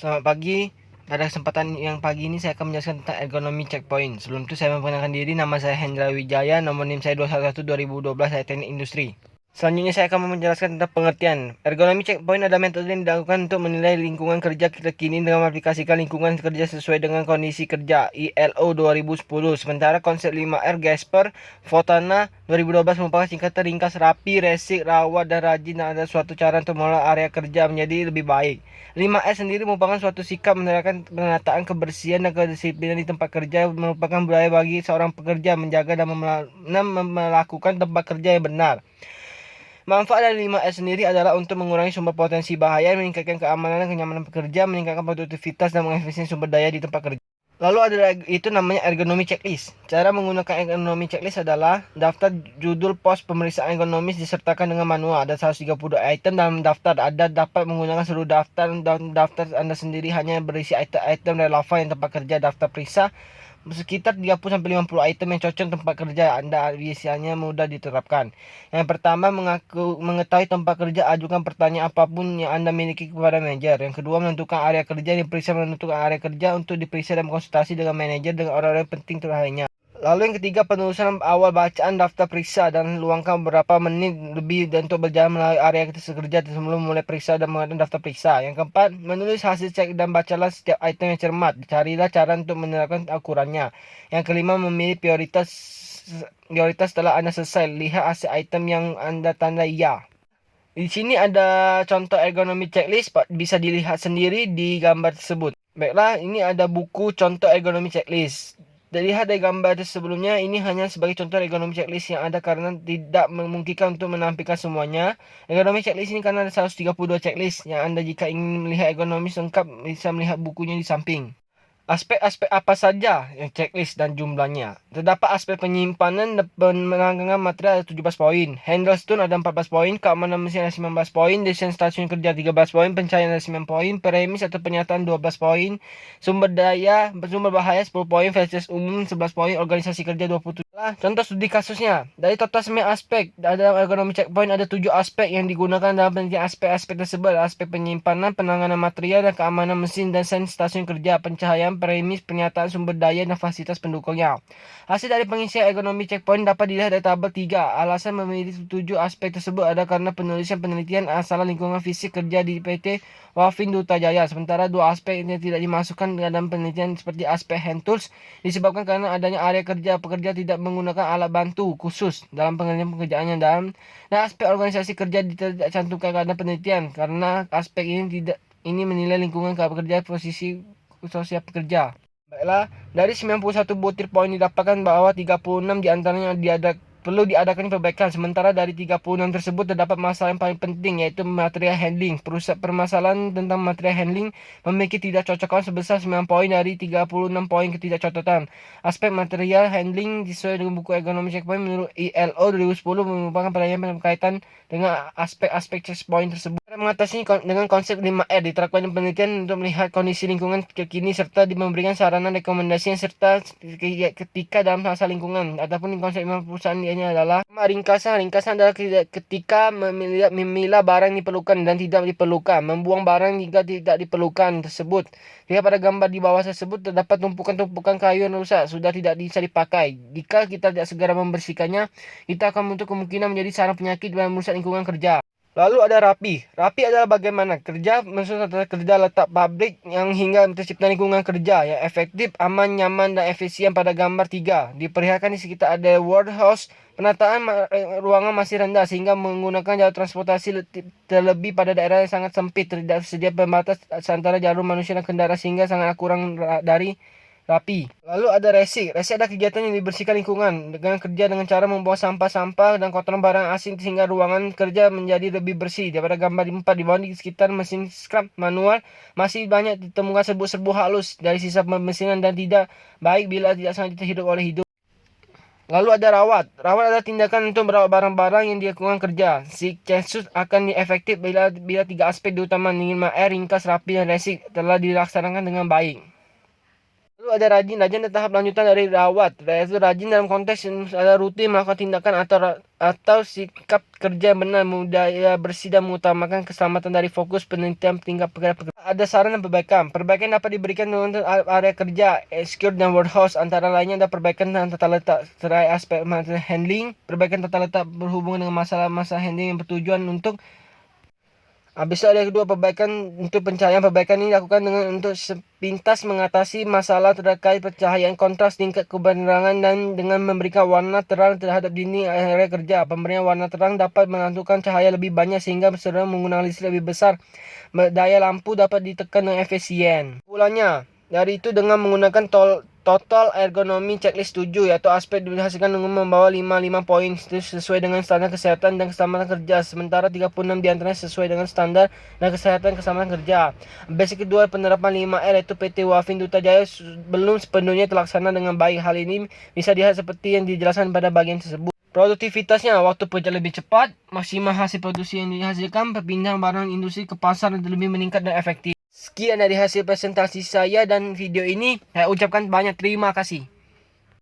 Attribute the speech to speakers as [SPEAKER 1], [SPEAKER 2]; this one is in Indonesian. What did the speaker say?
[SPEAKER 1] Selamat pagi. Pada kesempatan yang pagi ini saya akan menjelaskan tentang ergonomi checkpoint. Sebelum itu saya memperkenalkan diri, nama saya Hendra Wijaya, nomor NIM saya 211-2012, saya teknik industri. Selanjutnya saya akan menjelaskan tentang pengertian. Ergonomi checkpoint adalah metode yang dilakukan untuk menilai lingkungan kerja terkini dengan mengaplikasikan lingkungan kerja sesuai dengan kondisi kerja ILO 2010. Sementara konsep 5R Gasper Fontana 2012 merupakan singkatan ringkas rapi, resik, rawat, dan rajin, dan ada suatu cara untuk mengolah area kerja menjadi lebih baik. 5S sendiri merupakan suatu sikap menerapkan penataan kebersihan dan kedisiplinan di tempat kerja, merupakan budaya bagi seorang pekerja menjaga dan melakukan tempat kerja yang benar. Manfaat dari 5S sendiri adalah untuk mengurangi sumber potensi bahaya, meningkatkan keamanan dan kenyamanan pekerja, meningkatkan produktivitas dan mengefisiensi sumber daya di tempat kerja. Lalu ada itu namanya ergonomi checklist. Cara menggunakan ergonomi checklist adalah daftar judul pos pemeriksaan ergonomis disertakan dengan manual. Ada 132 item dalam daftar. Anda dapat menggunakan seluruh daftar dan daftar Anda sendiri hanya berisi item-item relevan yang tempat kerja. Daftar periksa sekitar 30-50 item yang cocok tempat kerja Anda, biasanya mudah diterapkan. Yang pertama, mengetahui tempat kerja, ajukan pertanyaan apapun yang Anda miliki kepada manajer. Yang kedua, menentukan area kerja, diperiksa menentukan area kerja untuk diperiksa dan konsultasi dengan manajer dengan orang-orang penting lainnya. Lalu yang ketiga, penulisan awal bacaan daftar periksa dan luangkan beberapa menit lebih untuk berjalan melalui area kerja sebelum mulai periksa dan mengadakan daftar periksa. Yang keempat, menulis hasil cek dan bacalah setiap item yang cermat. Carilah cara untuk menerapkan ukurannya. Yang kelima, memilih prioritas setelah Anda selesai. Lihat hasil item yang Anda tanda ya. Di sini ada contoh ergonomi checklist, bisa dilihat sendiri di gambar tersebut. Baiklah, ini ada buku contoh ergonomi checklist. Dilihat dari gambar sebelumnya, ini hanya sebagai contoh ergonomi checklist yang ada karena tidak memungkinkan untuk menampilkan semuanya. Ergonomi checklist ini karena ada 132 checklist yang Anda jika ingin melihat ergonomi lengkap bisa melihat bukunya di samping. Aspek-aspek apa saja yang checklist dan jumlahnya? Terdapat aspek penyimpanan dan penanganan material ada 17 poin. Handle stone ada 14 poin. Keamanan mesin ada 19 poin. Desain stasiun kerja 13 poin. Pencahayaan ada 9 poin. Premis atau pernyataan 12 poin. Sumber bahaya 10 poin. Fasilitas umum 11 poin. Organisasi kerja 27. Contoh studi kasusnya. Dari total 9 aspek dalam ergonomi checkpoint, ada 7 aspek yang digunakan dalam penelitian. Aspek-aspek tersebut aspek penyimpanan, penanganan material dan keamanan mesin dan desain stasiun kerja, pencahayaan, premis, pernyataan sumber daya dan fasilitas pendukungnya. Hasil dari pengisian ergonomi checkpoint dapat dilihat dari tabel 3. Alasan memilih 7 aspek tersebut adalah karena penulisan penelitian asal lingkungan fisik kerja di PT Wafin Duta Jaya. Sementara 2 aspek yang tidak dimasukkan dalam penelitian seperti aspek hand tools disebabkan karena adanya area kerja pekerja tidak menggunakan alat bantu khusus dalam pengerjaan pekerjaannya, dan aspek organisasi kerja tidak cantumkan dalam penelitian karena aspek ini menilai lingkungan pekerja posisi sosial pekerja. Baiklah, dari 91 butir poin didapatkan bahwa 36 diantaranya perlu diadakan perbaikan. Sementara dari 36 tersebut terdapat masalah yang paling penting, yaitu material handling. Permasalahan tentang material handling memiliki tidak cocokan sebesar 9 poin dari 36 poin ketidakcocokan. Aspek material handling sesuai dengan buku ergonomi checkpoint menurut ILO 2010 merupakan pelayanan berkaitan dengan aspek-aspek checkpoint tersebut. Mengatasi dengan konsep 5R diterapkan dalam penelitian untuk melihat kondisi lingkungan kekini serta memberikan saran rekomendasi serta ketika dalam masa lingkungan. Adapun konsep 5 perusahaan ini adalah ringkasan adalah ketika memilah barang diperlukan dan tidak diperlukan, membuang barang jika tidak diperlukan tersebut. Jika pada gambar di bawah tersebut terdapat tumpukan-tumpukan kayu yang rusak sudah tidak bisa dipakai. Jika kita tidak segera membersihkannya, kita akan menuntut kemungkinan menjadi sarang penyakit dan merusak lingkungan kerja. Lalu ada rapi. Rapi adalah bagaimana kerja maksudnya kerja letak pabrik yang hingga tercipta lingkungan kerja yang efektif, aman, nyaman, dan efisien. Pada gambar 3 diperlihatkan di sekitar ada warehouse. Penataan ruangan masih rendah sehingga menggunakan jalur transportasi terlebih pada daerah yang sangat sempit, tidak sedia pembatas antara jalur manusia dan kendaraan sehingga sangat kurang dari rapi. Lalu ada resik. Resik adalah kegiatan yang dibersihkan lingkungan dengan kerja dengan cara membuang sampah-sampah dan kotoran barang asing sehingga ruangan kerja menjadi lebih bersih. Daripada gambar 4 di bawah, di sekitar mesin scrub manual masih banyak ditemukan serbuk-serbuk halus dari sisa pemesinan dan tidak baik bila tidak selanjutnya hidup oleh hidup. Lalu ada rawat. Rawat adalah tindakan untuk merawat barang-barang yang dilakukan kerja. Si census akan efektif bila 3 aspek utama 5R ringkas, rapi, dan resik telah dilaksanakan dengan baik. Lalu ada rajin. Rajin adalah tahap lanjutan dari rawat. Yaitu rajin dalam konteks ada rutin melakukan tindakan atau sikap kerja yang benar, budaya bersih dan mengutamakan keselamatan dari fokus penelitian tingkat pekerjaan. Ada saran dan perbaikan. Perbaikan dapat diberikan untuk area kerja, secure dan warehouse. Antara lainnya ada perbaikan tata letak serai aspek material handling, perbaikan tata letak berhubungan dengan masalah-masalah handling yang bertujuan untuk Habis itu ada kedua perbaikan untuk pencahayaan. Perbaikan ini dilakukan dengan untuk sepintas mengatasi masalah terkait pencahayaan kontras, tingkat kebenaran dan dengan memberikan warna terang terhadap dinding area kerja. Pemberian warna terang dapat menentukan cahaya lebih banyak sehingga serang menggunakan listrik lebih besar. Daya lampu dapat ditekan dengan efisien. Ulannya, dari itu dengan menggunakan total ergonomi checklist 7, yaitu aspek dihasilkan dengan membawa 55 poin sesuai dengan standar kesehatan dan keselamatan kerja, sementara 36 diantaranya sesuai dengan standar dan kesehatan keselamatan kerja. Basic kedua, penerapan 5R yaitu PT Wafin Duta Jaya belum sepenuhnya terlaksana dengan baik. Hal ini bisa dilihat seperti yang dijelaskan pada bagian tersebut. Produktivitasnya, waktu kerja lebih cepat, maksimal hasil produksi yang dihasilkan, perpindahan barang industri ke pasar lebih meningkat dan efektif. Sekian dari hasil presentasi saya dan video ini. Saya ucapkan banyak terima kasih.